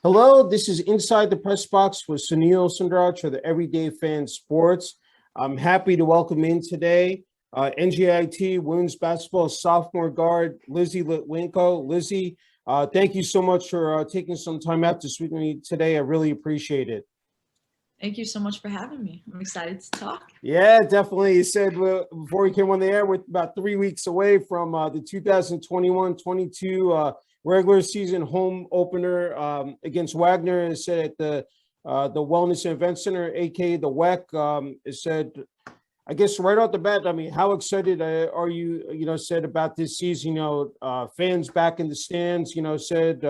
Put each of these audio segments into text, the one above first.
Hello, this is Inside the Press Box with Sunil Sunder Raj for the Everyday Fan Sports. I'm happy to welcome in today NJIT women's basketball sophomore guard Lyzi Litwinko. Lyzi, thank you so much for taking some time out to speak with me today. I really appreciate it. Thank you so much for having me. I'm excited to talk. Yeah, definitely. You said before we came on the air, we're about 3 weeks away from the 2021-22 regular season home opener against Wagner. It said at the Wellness and Event Center, aka the WEC. It said, I guess right off the bat, I mean, how excited are you? Said about this season. Fans back in the stands. Said.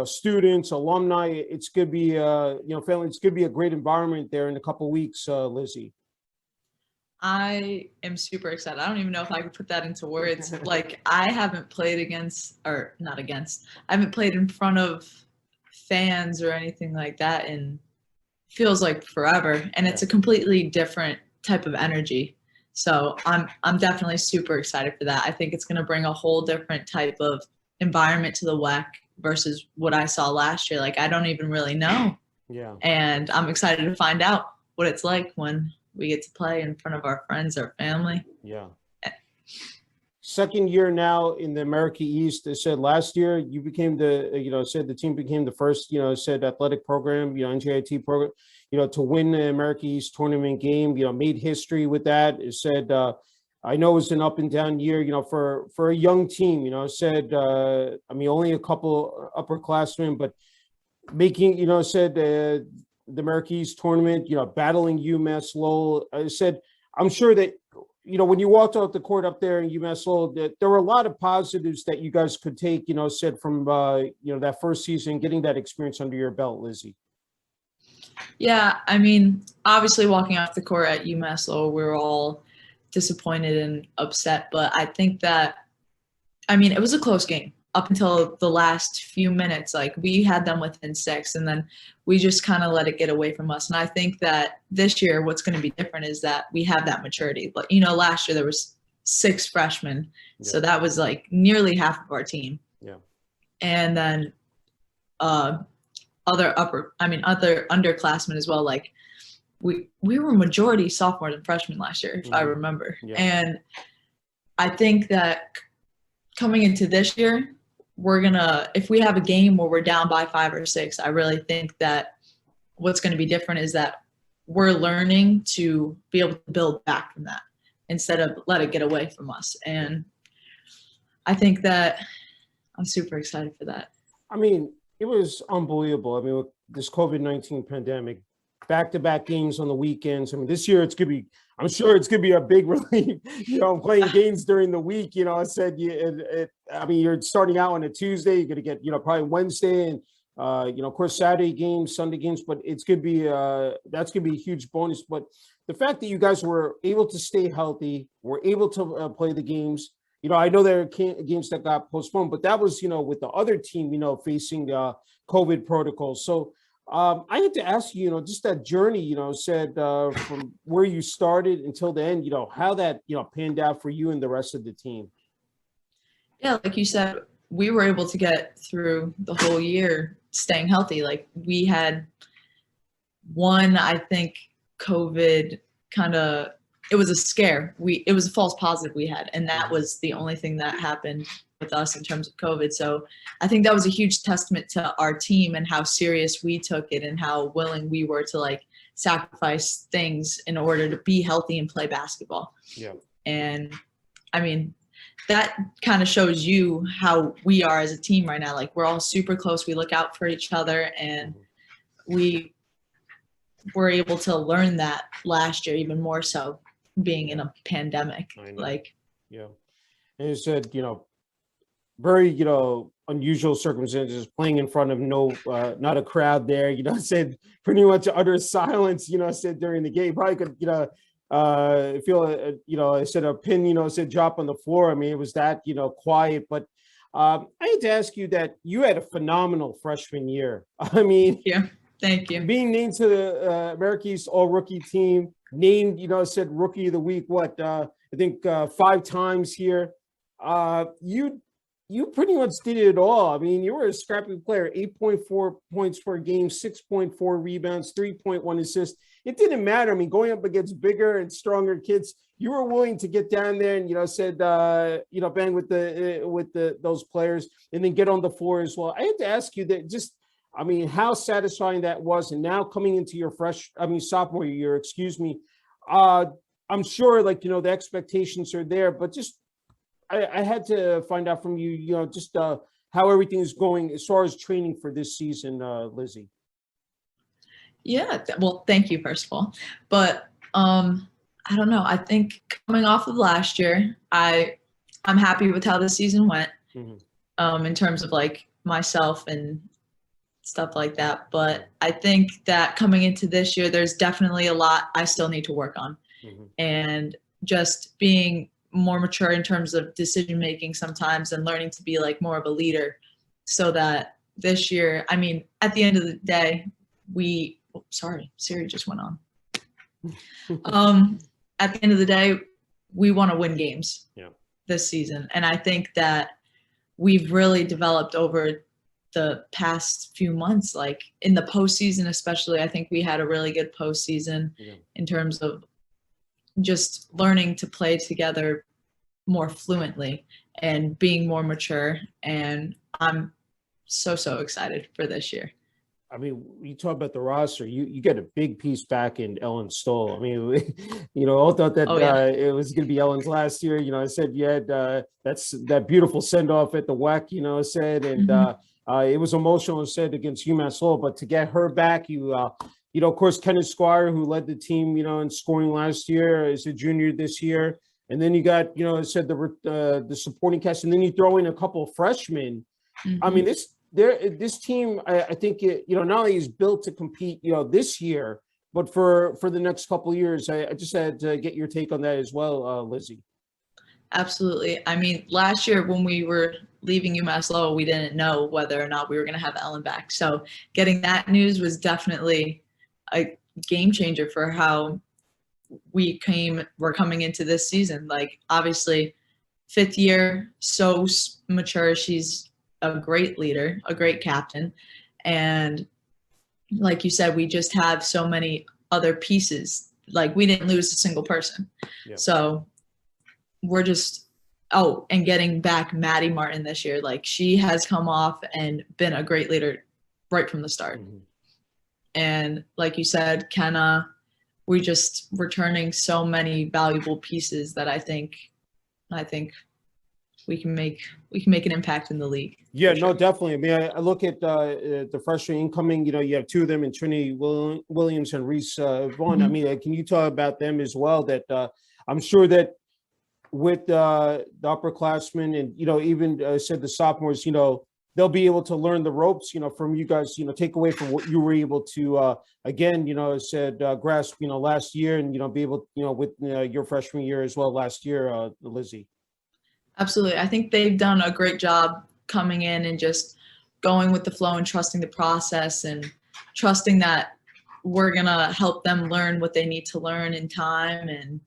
Students, alumni. It's going to be, family. It's going to be a great environment there in a couple of weeks, Lyzi. I am super excited. I don't even know if I could put that into words. Like, I haven't played I haven't played in front of fans or anything like that in feels like forever. And it's a completely different type of energy. So I'm definitely super excited for that. I think it's going to bring a whole different type of environment to the WEC versus what I saw last year. Like, I don't even really know. Yeah. And I'm excited to find out what it's like when we get to play in front of our friends, our family. Yeah. Second year now in the America East. They said last year you became said the team became the first, said athletic program, NJIT program, to win the America East tournament game, made history with that. It said, I know it was an up and down year, for a young team, said, only a couple upperclassmen, but making, said the America East tournament, battling UMass Lowell. I said, I'm sure that, when you walked out the court up there in UMass Lowell, that there were a lot of positives that you guys could take, said from, that first season, getting that experience under your belt, Lyzi. Yeah, obviously walking off the court at UMass Lowell, we were all disappointed and upset, but I think that it was a close game up until the last few minutes. Like, we had them within 6 and then we just kind of let it get away from us. And I think that this year what's going to be different is that we have that maturity. But last year there was 6 freshmen, so that was like nearly half of our team. And then other underclassmen as well. Like, we were majority sophomores and freshmen last year, if I remember. And I think that coming into this year, if we have a game where we're down by 5 or 6, I really think that what's going to be different is that we're learning to be able to build back from that instead of let it get away from us. And I think that I'm super excited for that. It was unbelievable. With this COVID-19 pandemic, back-to-back games on the weekends. This year I'm sure it's going to be a big relief, playing games during the week. I said, you're starting out on a Tuesday, you're going to get, probably Wednesday and, of course, Saturday games, Sunday games, but it's going to be, that's going to be a huge bonus. But the fact that you guys were able to stay healthy, were able to play the games, I know there are games that got postponed, but that was, with the other team, facing COVID protocols. So, I had to ask you, just that journey, said from where you started until the end, how that, panned out for you and the rest of the team. Yeah, like you said, we were able to get through the whole year staying healthy. Like, we had I think COVID it was a scare. It was a false positive we had, and that was the only thing that happened with us in terms of COVID. So I think that was a huge testament to our team and how serious we took it and how willing we were to sacrifice things in order to be healthy and play basketball. Yeah. And that kind of shows you how we are as a team right now. Like, we're all super close. We look out for each other, and we were able to learn that last year, even more so being in a pandemic. Yeah. And you said, very, unusual circumstances, playing in front of not a crowd there, said pretty much utter silence, said during the game. Probably could, feel, I said a pin, said drop on the floor. It was that, quiet. But I had to ask you that you had a phenomenal freshman year. Yeah, thank you. Being named to the America East All-Rookie team, named, said Rookie of the Week, I think 5 times here. You you pretty much did it all. I mean, you were a scrappy player, 8.4 points per game, 6.4 rebounds, 3.1 assists. It didn't matter. I mean, going up against bigger and stronger kids, you were willing to get down there and, bang with those players and then get on the floor as well. I had to ask you that I mean, how satisfying that was. And now coming into your sophomore year, I'm sure the expectations are there, but I had to find out from you, how everything is going as far as training for this season, Lyzi. Yeah, well, thank you, first of all. But I don't know. I think coming off of last year, I'm happy with how the season went, in terms of myself and stuff like that. But I think that coming into this year, there's definitely a lot I still need to work on, and just being more mature in terms of decision making sometimes, and learning to be more of a leader, so that this year, I mean, at the end of the day, sorry, Siri just went on. At the end of the day, we want to win games this season. And I think that we've really developed over the past few months, in the postseason, especially. I think we had a really good postseason in terms of just learning to play together more fluently and being more mature. And I'm so excited for this year. I mean, you talk about the roster, you get a big piece back in Ellen Stoll. I mean, all thought that it was going to be Ellen's last year. I said you had that beautiful send-off at the WAC, said, and it was emotional, said, against UMass Lowell. But to get her back, of course, Kenneth Squire, who led the team, in scoring last year, is a junior this year. And then you got, said the supporting cast, and then you throw in a couple of freshmen. I mean, this team, I think, not only is built to compete, this year, but for the next couple of years. I just had to get your take on that as well, Lyzi. Absolutely. I mean, last year when we were leaving UMass Lowell, we didn't know whether or not we were going to have Ellen back. So getting that news was definitely a game changer for how we're coming into this season. Obviously, 5th year, so mature. She's a great leader, a great captain. And like you said, we just have so many other pieces. We didn't lose a single person. Yeah. So we're just, and getting back Maddie Martin this year. She has come off and been a great leader right from the start. And like you said, Kenna, we just returning so many valuable pieces that I think we can make an impact in the league. Yeah, no, definitely. I mean, I look at the freshman incoming. You have 2 of them in Trinity Williams and Reese Vaughn. I mean, can you talk about them as well? That I'm sure that with the upperclassmen and even said the sophomores, they'll be able to learn the ropes, from you guys, take away from what you were able to, again, grasp, last year, and, be able, with your freshman year as well last year, Lyzi. Absolutely. I think they've done a great job coming in and just going with the flow and trusting the process and trusting that we're going to help them learn what they need to learn in time, and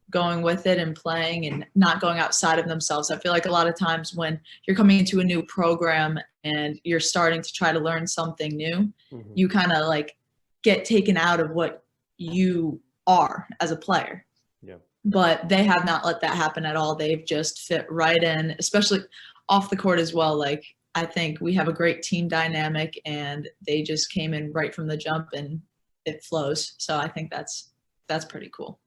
going with it and playing and not going outside of themselves. I feel like a lot of times when you're coming into a new program and you're starting to try to learn something new, you kind of get taken out of what you are as a player. Yeah. But they have not let that happen at all. They've just fit right in, especially off the court as well. I think we have a great team dynamic, and they just came in right from the jump and it flows. So I think that's pretty cool.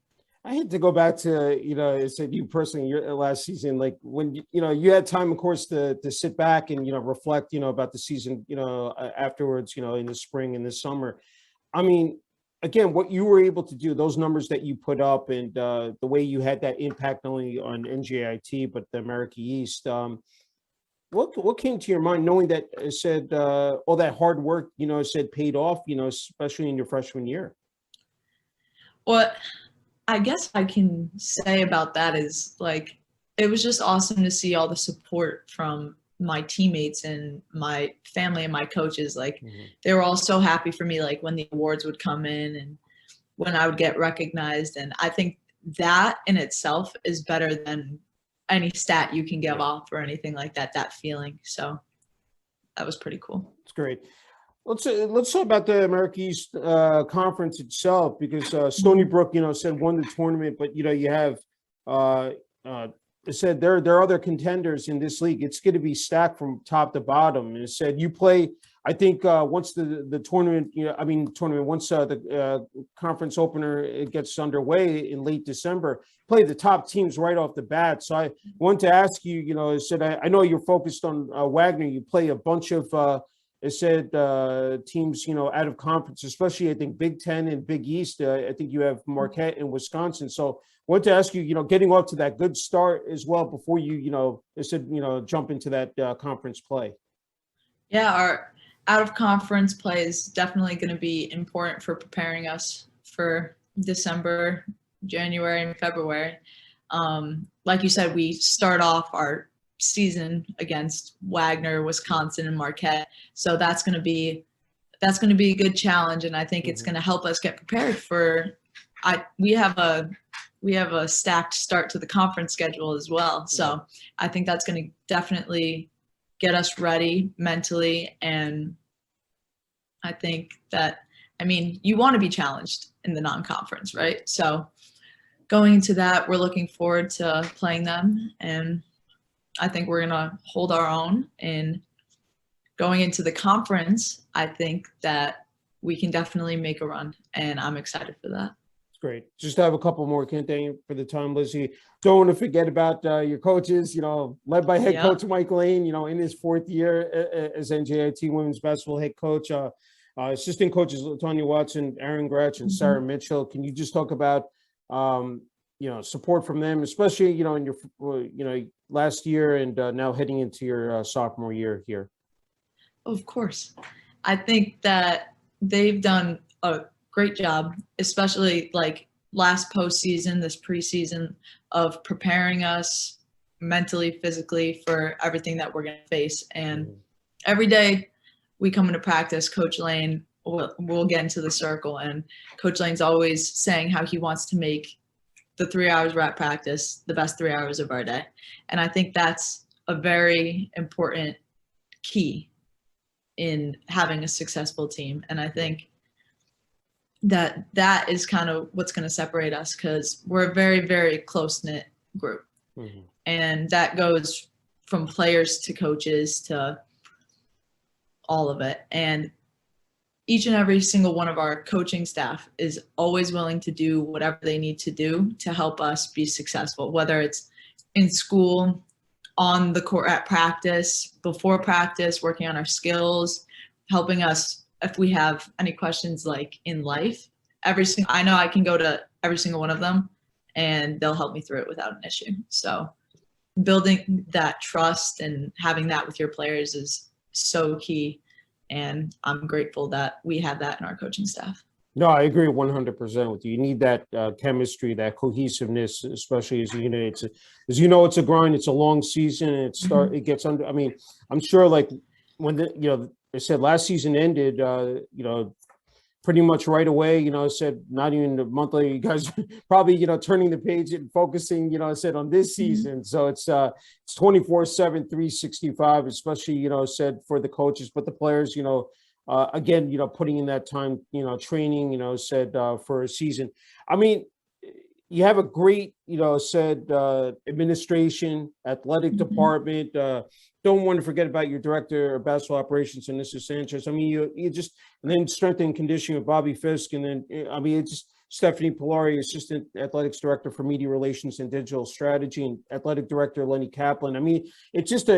I had to go back to, I said you personally, your last season, when, you had time, of course, to sit back and, reflect, about the season, afterwards, in the spring and the summer. I mean, again, what you were able to do, those numbers that you put up, and the way you had that impact not only on NJIT, but the America East, what came to your mind knowing that said all that hard work, said paid off, especially in your freshman year? What I guess I can say about that is it was just awesome to see all the support from my teammates and my family and my coaches. They were all so happy for me, when the awards would come in and when I would get recognized. And I think that in itself is better than any stat you can give off or anything like that, that feeling. So that was pretty cool. It's great. Let's talk about the America East Conference itself, because Stony Brook, said won the tournament, but you have it said there are other contenders in this league. It's going to be stacked from top to bottom. And it said you play. I think once the tournament, once the conference opener it gets underway in late December, play the top teams right off the bat. So I want to ask you, I know you're focused on Wagner. You play a bunch of teams, out of conference, especially I think Big Ten and Big East. I think you have Marquette and Wisconsin. So I want to ask you, getting off to that good start as well before you, jump into that conference play. Yeah, our out of conference play is definitely going to be important for preparing us for December, January, and February. Like you said, we start off our season against Wagner, Wisconsin, and Marquette. So that's going to be a good challenge, and I think it's going to help us get prepared for. We have a stacked start to the conference schedule as well. So I think that's going to definitely get us ready mentally. And I think that, you want to be challenged in the non-conference, right? So going into that, we're looking forward to playing them. And I think we're going to hold our own. And going into the conference, I think that we can definitely make a run. And I'm excited for that. Great. Just have a couple more, can't thank you for the time, Lyzi. Don't want to forget about your coaches, led by head coach Mike Lane, in his 4th year as NJIT women's basketball head coach. Assistant coaches Latonya Watson, Aaron Gretsch, and Sarah Mitchell. Can you just talk about, support from them, especially, in your, last year and now heading into your sophomore year here? Of course. I think that they've done a great job, especially like last postseason, this preseason, of preparing us mentally, physically for everything that we're going to face. And every day we come into practice, Coach Lane we'll get into the circle, and Coach Lane's always saying how he wants to make the 3 hours we're at practice the best 3 hours of our day. And I think that's a very important key in having a successful team. And I think that is kind of what's going to separate us, because we're a very, very close-knit group. And that goes from players to coaches to all of it. And each and every single one of our coaching staff is always willing to do whatever they need to do to help us be successful, whether it's in school, on the court at practice, before practice, working on our skills, helping us if we have any questions like in life. I know I can go to every single one of them and they'll help me through it without an issue. So building that trust and having that with your players is so key. And I'm grateful that we have that in our coaching staff. No, I agree 100% with you. You need that chemistry, that cohesiveness, especially as it's a grind. It's a long season, and it gets under. I'm sure like when they said last season ended, pretty much right away, said not even a month later, you guys probably, turning the page and focusing, said on this season. So it's 24/7, 365, especially, said for the coaches, but the players, again, putting in that time, training, said for a season. You have a great, administration, athletic department. Don't want to forget about your director of basketball operations, and Mr. Sanchez. You just, and then strength and conditioning with Bobby Fisk, and then it's just Stephanie Polari, assistant athletics director for media relations and digital strategy, and athletic director Lenny Kaplan. It's just talk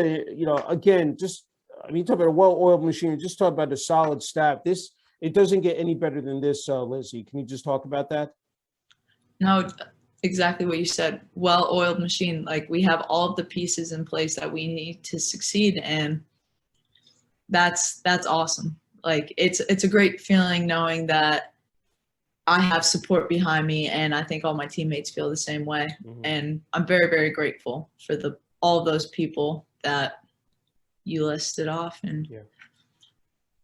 about a well-oiled machine. Just talk about a solid staff. It doesn't get any better than this, Lyzi. Can you just talk about that? No, exactly what you said. Well-oiled machine. Like, we have all of the pieces in place that we need to succeed, and that's awesome. Like, it's a great feeling knowing that I have support behind me, and I think all my teammates feel the same way. And I'm very, very grateful for all of those people that you listed off. And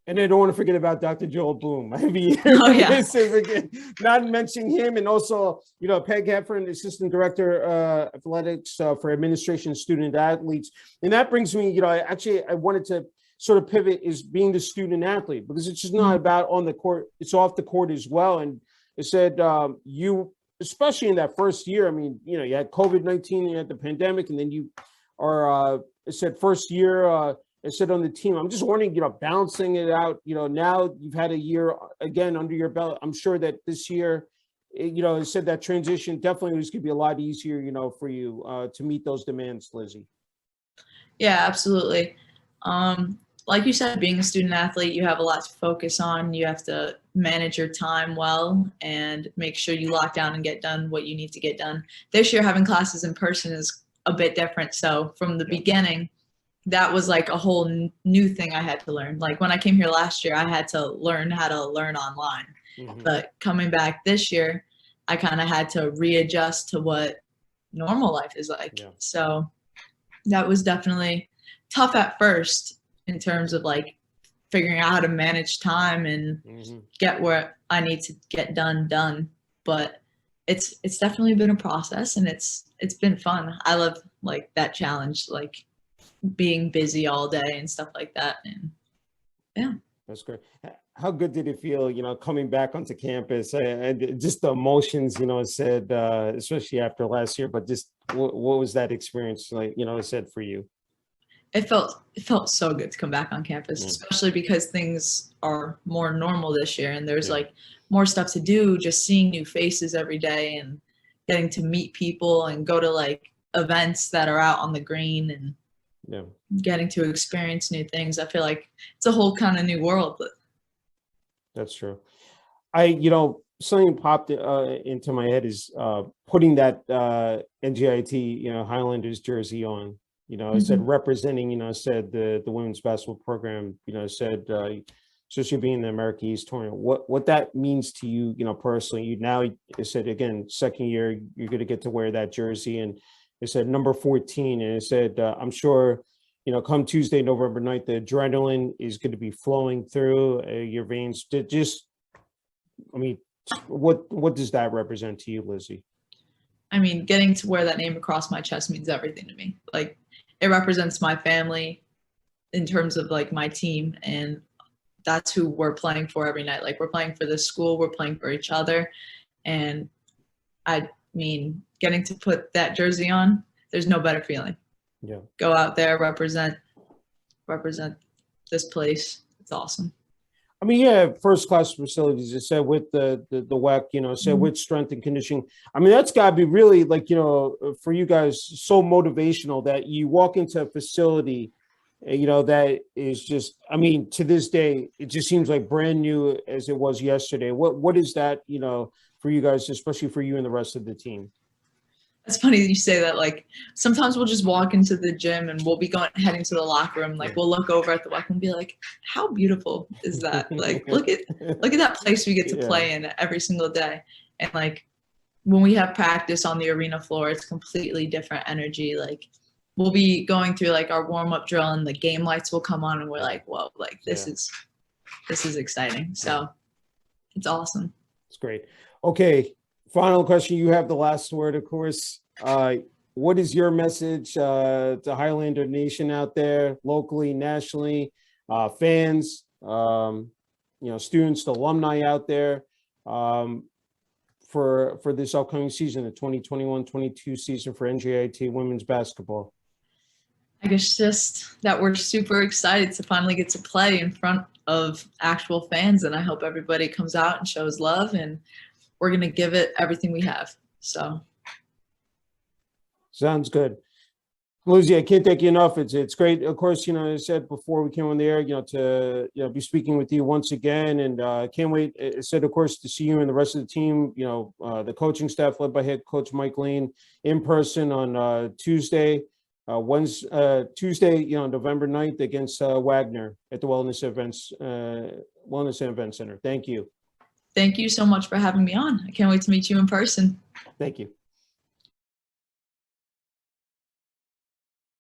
And I don't want to forget about Dr. Joel Boom. I mean, Oh, yeah. this is, again, not mentioning him, and also, Peg Heffern, Assistant Director Athletics for Administration Student Athletes. And that brings me, I wanted to sort of pivot is being the student athlete, because it's just not about on the court, it's off the court as well. And it said you, especially in that first year, I mean, you had COVID-19, you had the pandemic, and then you are, it said first year, it said on the team. I'm just wondering, balancing it out, now you've had a year again under your belt. I'm sure that this year, it said that transition definitely was going to be a lot easier, for you to meet those demands, Lyzi. Yeah, absolutely. Like you said, being a student athlete, you have a lot to focus on. You have to manage your time well and make sure you lock down and get done what you need to get done. This year, having classes in person is a bit different. So from the beginning, that was like a whole new thing I had to learn. Like when I came here last year, I had to learn how to learn online. But coming back this year, I kind of had to readjust to what normal life is like. Yeah. So that was definitely tough at first in terms of like figuring out how to manage time and get where I need to get done. But it's definitely been a process, and it's been fun. I love like that challenge, like being busy all day and stuff like that. And yeah, that's great. How good did it feel, coming back onto campus, and just the emotions, said, especially after last year, but just what was that experience like, said for you? It felt so good to come back on campus, especially because things are more normal this year, and there's like more stuff to do, just seeing new faces every day and getting to meet people and go to like events that are out on the green and getting to experience new things. I feel like it's a whole kind of new world. But that's true. Something popped into my head is putting that NJIT, Highlanders jersey on. It said representing, said the women's basketball program, said especially being in the America East tournament, what that means to you, personally. Now, it said again, second year, you're going to get to wear that jersey, and it said number 14, and it said, I'm sure, come Tuesday, November 9th, the adrenaline is going to be flowing through your veins. What does that represent to you, Lyzi? I mean, getting to wear that name across my chest means everything to me. Like, it represents my family in terms of like my team, and that's who we're playing for every night. Like, we're playing for this school, we're playing for each other, and I mean, getting to put that jersey on, there's no better feeling. Yeah. Go out there, represent this place. It's awesome. I mean, yeah, first class facilities. It said with the WEC, it said with strength and conditioning. I mean, that's got to be really like, for you guys, so motivational that you walk into a facility, that is just, I mean, to this day, it just seems like brand new as it was yesterday. What is that, for you guys, especially for you and the rest of the team? It's funny that you say that. Like, sometimes we'll just walk into the gym and we'll be heading to the locker room. Like, we'll look over at the WEC and be like, how beautiful is that? Like, look at that place we get to play in every single day. And like, when we have practice on the arena floor, it's completely different energy. Like, we'll be going through like our warm-up drill and the game lights will come on and we're like, whoa, like this is exciting. So it's awesome. It's great. Okay. Final question. You have the last word, of course. What is your message to Highlander Nation out there, locally, nationally, fans, students, alumni out there, for this upcoming season, the 2021-22 season for NJIT women's basketball? I guess just that we're super excited to finally get to play in front of actual fans, and I hope everybody comes out and shows love, and we're going to give it everything we have. So. Sounds good. Lyzi, I can't thank you enough. It's great. Of course, I said before we came on the air, to be speaking with you once again, and can't wait. I said, of course, to see you and the rest of the team, the coaching staff led by head coach Mike Lane in person on Tuesday, November 9th against Wagner at the Wellness and Event Center. Thank you. Thank you so much for having me on. I can't wait to meet you in person. Thank you.